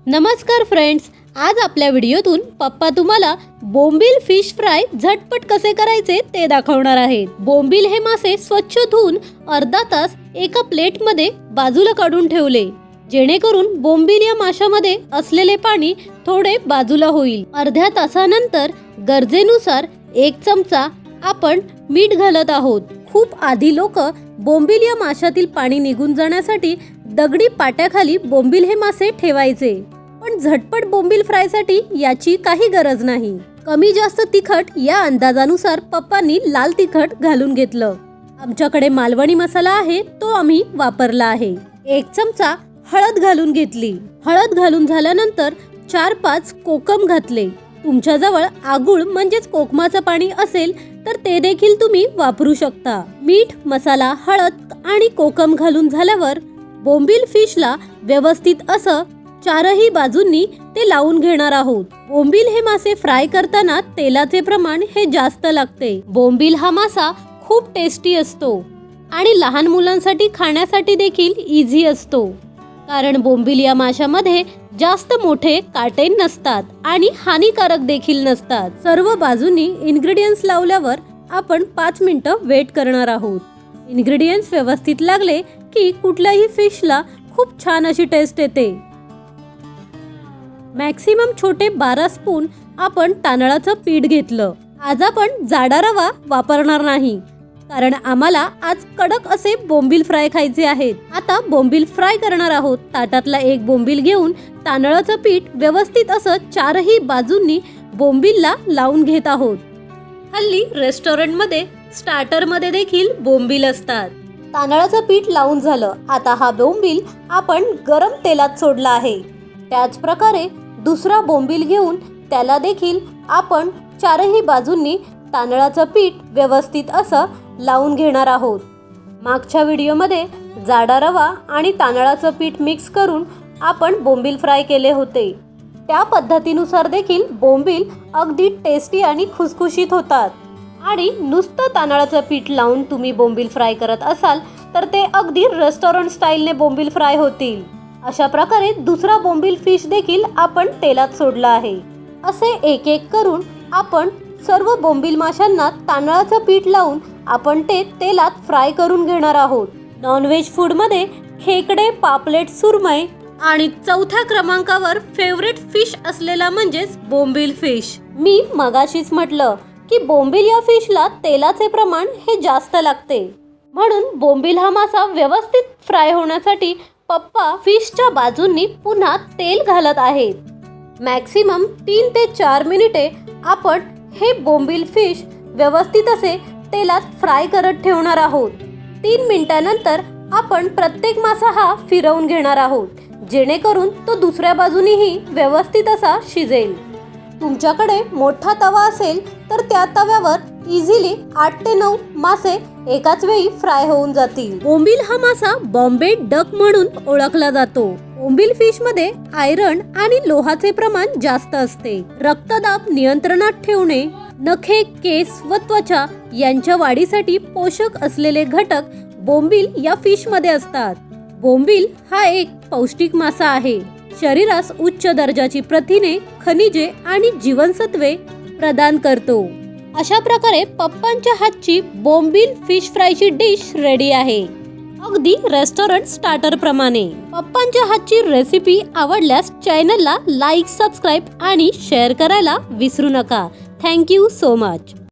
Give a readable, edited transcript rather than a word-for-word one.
नमस्कार फ्रेंड्स, आज आपल्या व्हिडिओतून पप्पा तुम्हाला बोंबील फिश फ्राय झटपट कसे करायचे ते दाखवणार आहेत। बोंबील हे मासे स्वच्छ धुवून अर्धा तास एका प्लेटमध्ये बाजूला काढून ठेवले, जेणेकरून बोंबील या माशामध्ये असलेले पाणी थोडे बाजूला होईल। अर्ध्या तासानंतर गरजेनुसार 1 चमचा आपण मीठ घालत आहोत। खूप आधी लोक बोंबील या माशातील पाणी निघून जाण्यासाठी दगडी पाट्याखाली बोंबील हे मासे ठेवायचे, पण झटपट बोंबील फ्रायसाठी याची काही गरज नाही। कमी जास्त तिखट या अंदाजानुसार पप्पांनी लाल तिखट घालून घेतलं। आमच्याकडे मालवणी मसाला आहे, तो आम्ही वापरला आहे। 1 चमचा हळद घालून घेतली। हळद घालून झाल्यानंतर 4-5 कोकम घातले। तुमच्याजवळ आगुळ म्हणजेच कोकमाचं पाणी असेल तर ते देखील तुम्ही वापरू शकता। मीठ, मसाला, हळद आणि कोकम घालून झाल्यावर बोंबील फिशला व्यवस्थित असं चारही बाजूंनी ते लावून घेणार आहोत। बोंबील हे मासे फ्राय करताना तेलाचे प्रमाण हे जास्त लागते। बोंबील हा मासा खूप टेस्टी असतो आणि लहान मुलांसाठी खाण्यासाठी देखील इझी असतो, कारण बोंबील या माशामध्ये जास्त मोठे काटे नसतात आणि हानिकारक देखील नसतात। सर्व बाजूंनी इन्ग्रेडियंट्स लावल्यावर आपण 5 मिनिटं वेट करणार आहोत। इन्ग्रेडियंट्स व्यवस्थित लागले की कुठल्याही फिशला खूप छान अशी टेस्ट येते। मॅक्सिमम छोटे 12 स्पून आपण तांदळाचं पीठ घेतलं। आज आपण जाडा रवा वापरणार नाही, कारण आम्हाला आज कडक असे बोंबील फ्राय खायचे आहेत। आता बोंबील फ्राय करणार आहोत। ताटातला एक बोंबील घेऊन तांदळाचं पीठ व्यवस्थित असं चारही बाजूंनी बोंबीलला लावून घेत आहोत। हल्ली रेस्टॉरंटमध्ये स्टार्टरमध्ये देखील बोंबील असतात। तांदळाचं पीठ लावून झालं। आता हा बोंबील आपण गरम तेलात सोडला आहे। त्याच प्रकारे दुसरा बोंबील घेऊन त्याला देखील आपण चारही बाजूंनी तांदळाचं पीठ व्यवस्थित असं लावून घेणार आहोत। मागच्या व्हिडिओमध्ये जाडा रवा आणि तांदळाचं पीठ मिक्स करून आपण बोंबील फ्राय केले होते। त्या पद्धतीनुसार देखील बोंबील अगदी टेस्टी आणि खुसखुशीत होतात। आणि नुसतं तांदळाचं पीठ लावून तुम्ही बोंबील फ्राय करत असाल तर ते अगदी रेस्टॉरंट स्टाईलने बोंबील फ्राय होतील। अशा प्रकारे दुसरा बोंबील फिश देखील आपण तेलात सोडला आहे। असे एक एक करून आपण सर्व बोंबील माशांना तांदळाचं पीठ लावून आपण ते तेलात फ्राय करून घेणार आहोत। नॉनव्हेज फूडमध्ये खेकडे, पापलेट, सुरमई आणि चौथ्या क्रमांकावर फेवरेट फिश असलेला म्हणजेच बोंबील फिश। मी मगाशीच म्हटलं की बोंबील या फिशला तेलाचे प्रमाण हे जास्त लागते, म्हणून बोंबील हा मासा व्यवस्थित फ्राय होण्यासाठी पप्पा फिशच्या बाजूंनी पुन्हा तेल घालत आहेत। मॅक्सिमम 3 ते 4 मिनिटे आपण हे बोंबील फिश व्यवस्थित असे तेलात फ्राय करत ठेवणार आहोत। 3 मिनिटांनंतर आपण प्रत्येक मासा हा फिरवून घेणार आहोत, जेणेकरून तो दुसऱ्या बाजूनीही व्यवस्थित असा शिजेल। तुमच्याकडे मोठा तवा असेल तर त्या तव्यावर इझिली 8 ते 9 मासे एकाच वेळी फ्राय होऊन जातील। बोंबील हा मासा बॉम्बे डक म्हणून ओळखला जातो। बोंबील फिश मध्ये आयरन आणि लोहाचे प्रमाण जास्त असते। रक्तदाब नियंत्रणात ठेवणे, नखे, केस व त्वचा यांच्या वाढीसाठी पोषक असलेले घटक बोंबील या फिश मध्ये असतात। बोंबील हा एक पौष्टिक मासा आहे। शरीरास उच्च दर्जाची प्रथिने, खनिजे आणि जीवनसत्वे प्रदान करतो। अशा प्रकारे पप्पांच्या हातची बोंबील फिश फ्रायची डिश रेडी आहे, अगदी रेस्टॉरंट स्टार्टर प्रमाणे। पप्पांच्या हातची रेसिपी आवडल्यास चॅनलला लाईक, सबस्क्राईब आणि शेअर करायला विसरू नका। Thank you so much.